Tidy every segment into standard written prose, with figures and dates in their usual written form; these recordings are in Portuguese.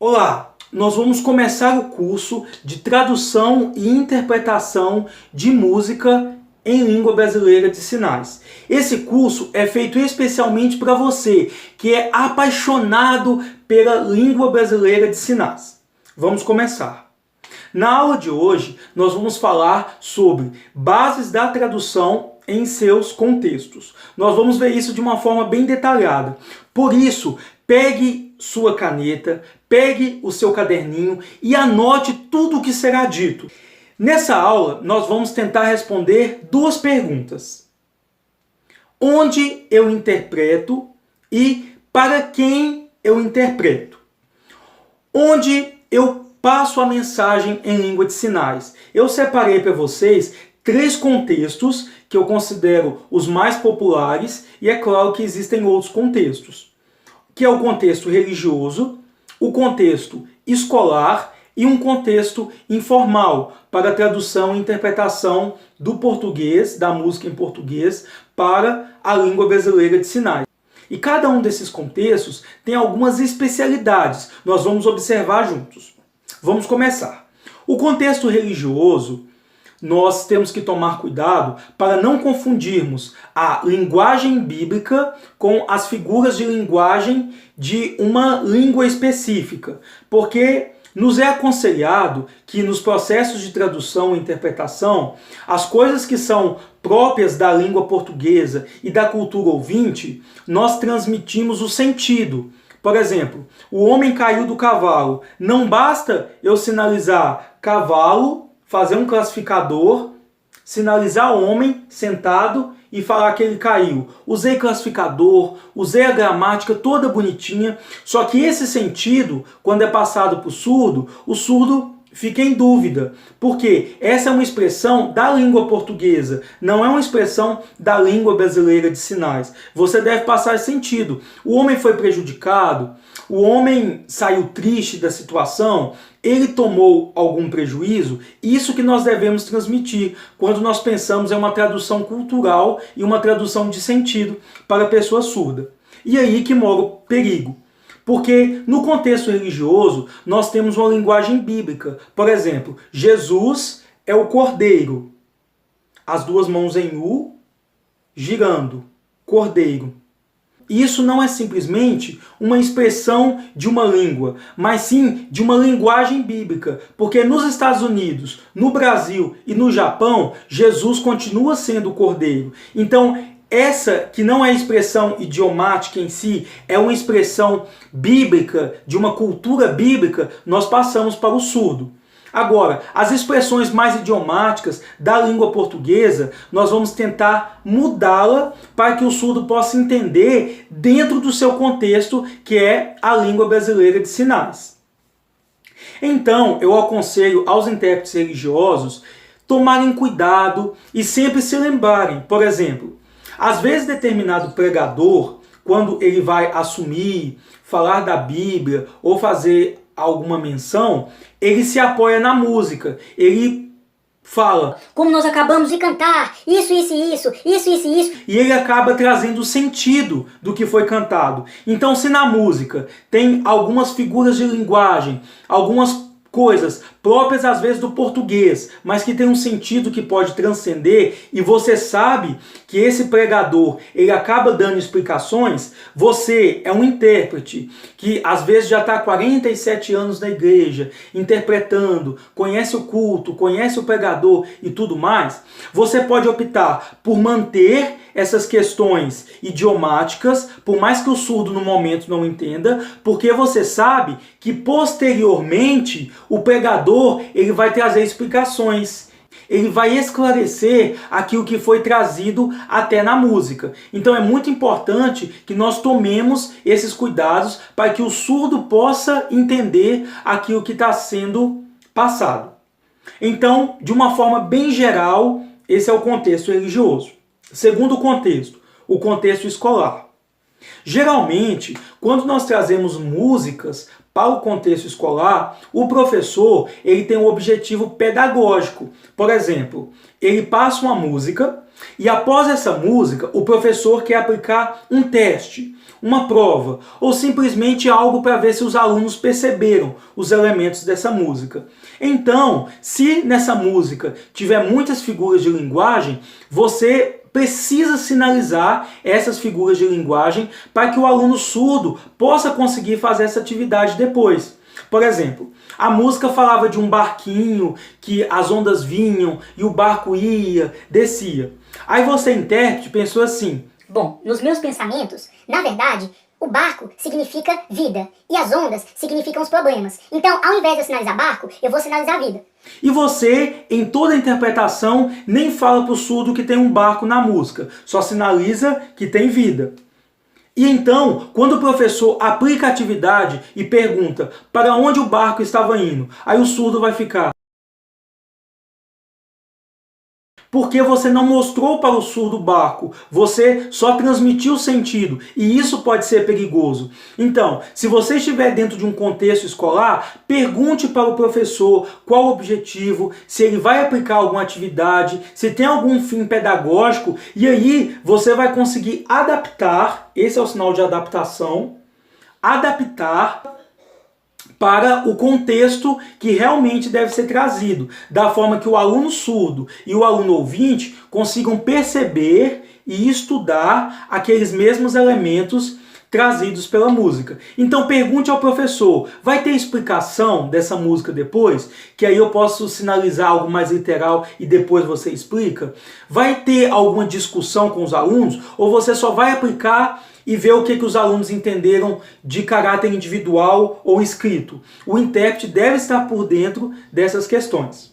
Olá, nós vamos começar o curso de tradução e interpretação de música em língua brasileira de sinais. Esse curso é feito especialmente para você que é apaixonado pela língua brasileira de sinais. Vamos começar. Na aula de hoje, nós vamos falar sobre bases da tradução em seus contextos. Nós vamos ver isso de uma forma bem detalhada. Por isso, pegue sua caneta, pegue o seu caderninho e anote tudo o que será dito. Nessa aula, nós vamos tentar responder duas perguntas. Onde eu interpreto e para quem eu interpreto? Onde eu passo a mensagem em língua de sinais? Eu separei para vocês 3 contextos que eu considero os mais populares e é claro que existem outros contextos, que é o contexto religioso, o contexto escolar e um contexto informal para a tradução e interpretação do português, da música em português, para a língua brasileira de sinais. E cada um desses contextos tem algumas especialidades. Nós vamos observar juntos. Vamos começar. O contexto religioso, nós temos que tomar cuidado para não confundirmos a linguagem bíblica com as figuras de linguagem de uma língua específica, porque nos é aconselhado que nos processos de tradução e interpretação, as coisas que são próprias da língua portuguesa e da cultura ouvinte, nós transmitimos o sentido. Por exemplo, o homem caiu do cavalo. Não basta eu sinalizar cavalo, fazer um classificador, sinalizar homem sentado e falar que ele caiu. Usei classificador, usei a gramática toda bonitinha, só que esse sentido, quando é passado para o surdo fica em dúvida, porque essa é uma expressão da língua portuguesa, não é uma expressão da língua brasileira de sinais. Você deve passar esse sentido. O homem foi prejudicado, o homem saiu triste da situação, ele tomou algum prejuízo, isso que nós devemos transmitir quando nós pensamos em uma tradução cultural e uma tradução de sentido para a pessoa surda. E aí que mora o perigo. Porque no contexto religioso nós temos uma linguagem bíblica. Por exemplo, Jesus é o cordeiro. As 2 mãos em U, girando. Cordeiro. Isso não é simplesmente uma expressão de uma língua, mas sim de uma linguagem bíblica. Porque nos Estados Unidos, no Brasil e no Japão, Jesus continua sendo o cordeiro. Então, essa que não é expressão idiomática em si, é uma expressão bíblica, de uma cultura bíblica, nós passamos para o surdo. Agora, as expressões mais idiomáticas da língua portuguesa, nós vamos tentar mudá-la para que o surdo possa entender dentro do seu contexto, que é a língua brasileira de sinais. Então, eu aconselho aos intérpretes religiosos tomarem cuidado e sempre se lembrarem, por exemplo, às vezes determinado pregador, quando ele vai assumir, falar da Bíblia ou fazer alguma menção, ele se apoia na música, ele fala como nós acabamos de cantar, isso, e ele acaba trazendo o sentido do que foi cantado. Então, se na música tem algumas figuras de linguagem, algumas coisas próprias às vezes do português, mas que tem um sentido que pode transcender, e você sabe que esse pregador ele acaba dando explicações, você é um intérprete que às vezes já está há 47 anos na igreja, interpretando, conhece o culto, conhece o pregador e tudo mais, você pode optar por manter essas questões idiomáticas, por mais que o surdo no momento não entenda, porque você sabe que posteriormente o pregador ele vai trazer explicações, ele vai esclarecer aquilo que foi trazido até na música. Então é muito importante que nós tomemos esses cuidados para que o surdo possa entender aquilo que está sendo passado. Então, de uma forma bem geral, esse é o contexto religioso. Segundo contexto, o contexto escolar. Geralmente, quando nós trazemos músicas para o contexto escolar, o professor ele tem um objetivo pedagógico. Por exemplo, ele passa uma música e após essa música, o professor quer aplicar um teste. uma prova, ou simplesmente algo para ver se os alunos perceberam os elementos dessa música. Então, se nessa música tiver muitas figuras de linguagem, você precisa sinalizar essas figuras de linguagem para que o aluno surdo possa conseguir fazer essa atividade depois. Por exemplo, a música falava de um barquinho, que as ondas vinham e o barco ia, descia. Aí você, intérprete, pensou assim: bom, nos meus pensamentos, na verdade, o barco significa vida e as ondas significam os problemas. Então, ao invés de eu sinalizar barco, eu vou sinalizar vida. E você, em toda a interpretação, nem fala para o surdo que tem um barco na música, só sinaliza que tem vida. E então, quando o professor aplica a atividade e pergunta para onde o barco estava indo, aí o surdo vai ficar: porque você não mostrou para o surdo o barco, você só transmitiu o sentido, e isso pode ser perigoso. Então, se você estiver dentro de um contexto escolar, pergunte para o professor qual o objetivo, se ele vai aplicar alguma atividade, se tem algum fim pedagógico, e aí você vai conseguir adaptar, esse é o sinal de adaptação, adaptar para o contexto que realmente deve ser trazido, da forma que o aluno surdo e o aluno ouvinte consigam perceber e estudar aqueles mesmos elementos trazidos pela música. Então pergunte ao professor: vai ter explicação dessa música depois? Que aí eu posso sinalizar algo mais literal e depois você explica? Vai ter alguma discussão com os alunos? Ou você só vai aplicar e ver o que os alunos entenderam de caráter individual ou escrito? O intérprete deve estar por dentro dessas questões.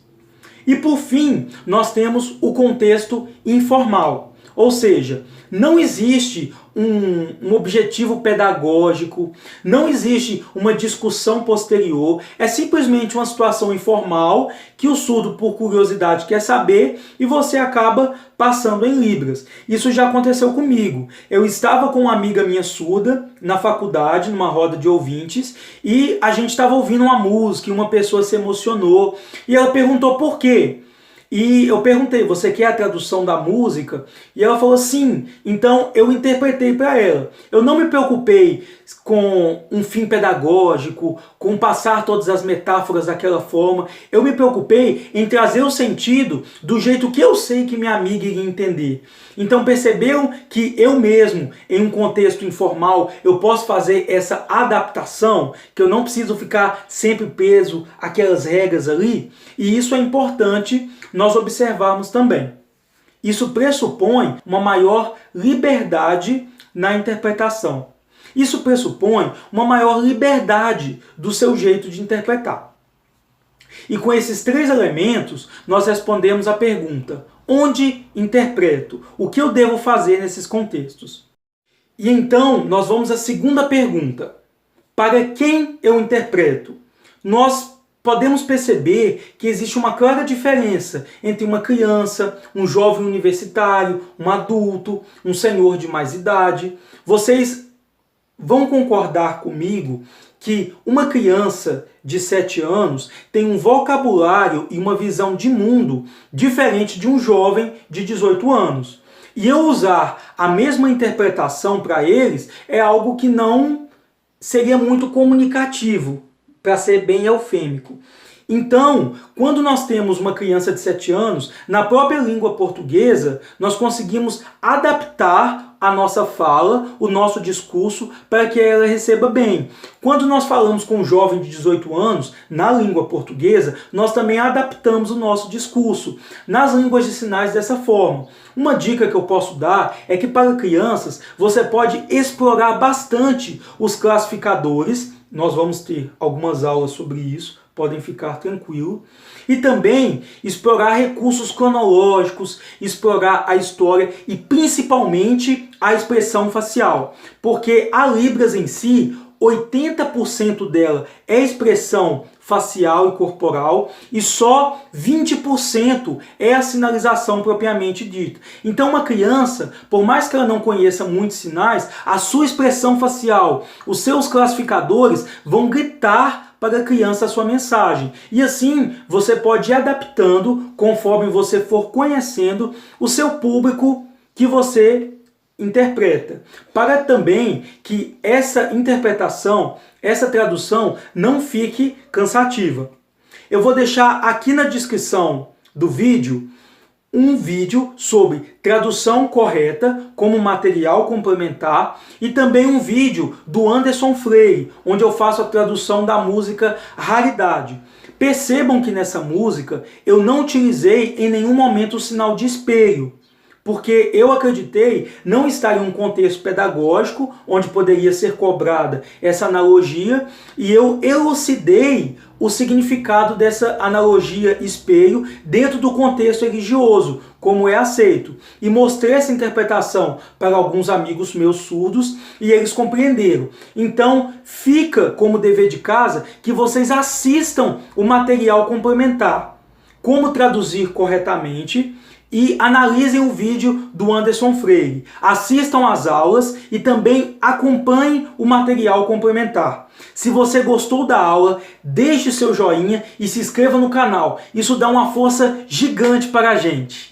E por fim, nós temos o contexto informal. Ou seja, não existe um objetivo pedagógico, não existe uma discussão posterior, é simplesmente uma situação informal que o surdo, por curiosidade, quer saber e você acaba passando em Libras. Isso já aconteceu comigo. Eu estava com uma amiga minha surda na faculdade, numa roda de ouvintes, e a gente estava ouvindo uma música e uma pessoa se emocionou e ela perguntou por quê. E eu perguntei: você quer a tradução da música? E ela falou sim. Então eu interpretei para ela. Eu não me preocupei com um fim pedagógico, com passar todas as metáforas daquela forma. Eu me preocupei em trazer o sentido do jeito que eu sei que minha amiga iria entender. Então perceberam que eu mesmo, em um contexto informal, eu posso fazer essa adaptação, que eu não preciso ficar sempre preso àquelas regras ali? E isso é importante nós observarmos também. Isso pressupõe uma maior liberdade na interpretação. Isso pressupõe uma maior liberdade do seu jeito de interpretar. E com esses três elementos, nós respondemos a pergunta: onde interpreto? O que eu devo fazer nesses contextos? E então, nós vamos à segunda pergunta: para quem eu interpreto? Nós podemos perceber que existe uma clara diferença entre uma criança, um jovem universitário, um adulto, um senhor de mais idade. Vocês vão concordar comigo que uma criança de 7 anos tem um vocabulário e uma visão de mundo diferente de um jovem de 18 anos. E eu usar a mesma interpretação para eles é algo que não seria muito comunicativo, para ser bem eufêmico. Então, quando nós temos uma criança de 7 anos, na própria língua portuguesa, nós conseguimos adaptar a nossa fala, o nosso discurso, para que ela receba bem. Quando nós falamos com um jovem de 18 anos, na língua portuguesa, nós também adaptamos o nosso discurso nas línguas de sinais dessa forma. Uma dica que eu posso dar é que para crianças, você pode explorar bastante os classificadores. Nós vamos ter algumas aulas sobre isso, podem ficar tranquilos. E também explorar recursos cronológicos, explorar a história e principalmente a expressão facial. Porque a Libras em si, 80% dela é expressão facial e corporal e só 20% é a sinalização propriamente dita. Então uma criança, por mais que ela não conheça muitos sinais, a sua expressão facial, os seus classificadores vão gritar para a criança a sua mensagem. E assim você pode ir adaptando conforme você for conhecendo o seu público que você interpreta, para também que essa interpretação, essa tradução não fique cansativa. Eu vou deixar aqui na descrição do vídeo um vídeo sobre tradução correta como material complementar e também um vídeo do Anderson Freire, onde eu faço a tradução da música Raridade. Percebam que nessa música eu não utilizei em nenhum momento o sinal de espelho, porque eu acreditei não estar em um contexto pedagógico onde poderia ser cobrada essa analogia, e eu elucidei o significado dessa analogia espelho dentro do contexto religioso, como é aceito, e mostrei essa interpretação para alguns amigos meus surdos e eles compreenderam. Então fica como dever de casa que vocês assistam o material complementar, como traduzir corretamente, e analisem o vídeo do Anderson Freire. Assistam às aulas e também acompanhem o material complementar. Se você gostou da aula, deixe seu joinha e se inscreva no canal. Isso dá uma força gigante para a gente.